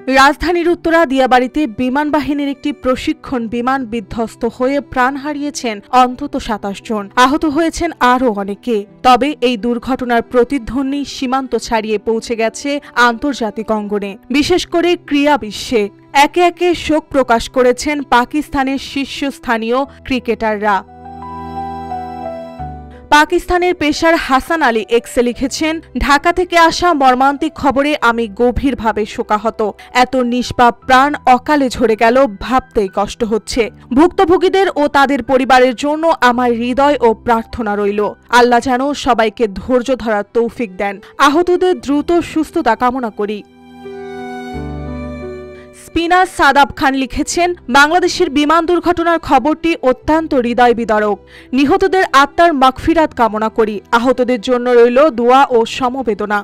রাজধানীর উত্তরা দিয়াবাড়িতে বিমান বাহিনীর একটি প্রশিক্ষণ বিমান বিধ্বস্ত হয়ে প্রাণ হারিয়েছেন অন্তত ২৭ জন, আহত হয়েছেন আরও অনেকে। তবে এই দুর্ঘটনার প্রতিধ্বনি সীমান্ত ছাড়িয়ে পৌঁছে গেছে আন্তর্জাতিক অঙ্গনে, বিশেষ করে ক্রীড়া বিশ্বে। একে একে শোক প্রকাশ করেছেন পাকিস্তানের শীর্ষস্থানীয় ক্রিকেটাররা। পাকিস্তানের পেসার হাসান আলী এক্সে লিখেছেন, ঢাকা থেকে আসা মর্মান্তিক খবরে আমি গভীরভাবে শোকাহত। এত নিষ্পাপ প্রাণ অকালে ঝরে গেল, ভাবতেই কষ্ট হচ্ছে। ভুক্তভোগীদের ও তাদের পরিবারের জন্য আমার হৃদয় ও প্রার্থনা রইল। আল্লাহ যেন সবাইকে ধৈর্য ধরার তৌফিক দেন। আহতদের দ্রুত সুস্থতা কামনা করি। স্পিনার সাদাব খান লিখেছেন, বাংলাদেশের বিমান দুর্ঘটনার খবরটি অত্যন্ত হৃদয় বিদারক। নিহতদের আত্মার মাগফিরাত কামনা করি। আহতদের জন্য রইল দোয়া ও সমবেদনা।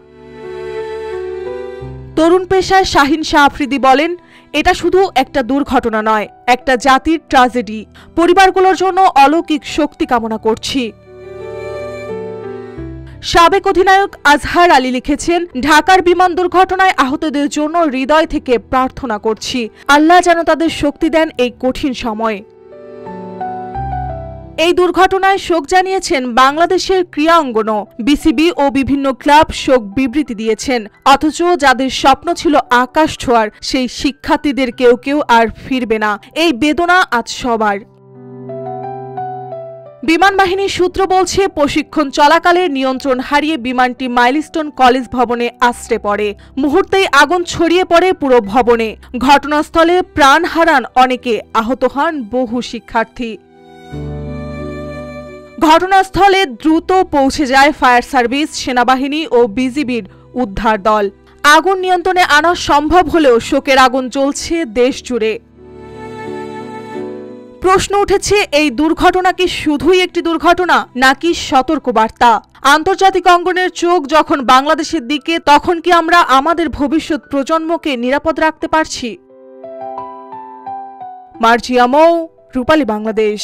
তরুণ পেশায় শাহিন শাহ আফ্রিদি বলেন, এটা শুধু একটা দুর্ঘটনা নয়, একটা জাতির ট্র্যাজেডি। পরিবারগুলোর জন্য অলৌকিক শক্তি কামনা করছি। সাবেক অধিনায়ক আজহার আলী লিখেছেন, ঢাকার বিমান দুর্ঘটনায় আহতদের জন্য হৃদয় থেকে প্রার্থনা করছি। আল্লাহ যেন তাদের শক্তি দেন এই কঠিন সময়ে। এই দুর্ঘটনায় শোক জানিয়েছেন বাংলাদেশের ক্রীড়া অঙ্গনও। বিসিবি ও বিভিন্ন ক্লাব শোক বিবৃতি দিয়েছেন। অথচ যাদের স্বপ্ন ছিল আকাশ ছোঁয়ার, সেই শিক্ষার্থীদের কেউ কেউ আর ফিরবে না। এই বেদনা আজ সবার। বিমান বাহিনীর সূত্র বলছে, প্রশিক্ষণ চলাকালে নিয়ন্ত্রণ হারিয়ে বিমানটি মাইলস্টোন কলেজ ভবনে আছড়ে পড়ে। মুহূর্তেই আগুন ছড়িয়ে পড়ে পুরো ভবনে। ঘটনাস্থলে প্রাণ হারান অনেকে, আহত হন বহু শিক্ষার্থী। ঘটনাস্থলে দ্রুত পৌঁছে যায় ফায়ার সার্ভিস, সেনাবাহিনী ও বিজিবির উদ্ধার দল। আগুন নিয়ন্ত্রণে আনা সম্ভব হলেও শোকের আগুন জ্বলছে দেশ জুড়ে। প্রশ্ন উঠেছে, এই দুর্ঘটনা কি শুধুই একটি দুর্ঘটনা নাকি সতর্কবার্তা? আন্তর্জাতিক অঙ্গনের চোখ যখন বাংলাদেশের দিকে, তখন কি আমরা আমাদের ভবিষ্যৎ প্রজন্মকে নিরাপদ রাখতে পারছি? মার্জিয়া মৌ, রূপালী বাংলাদেশ।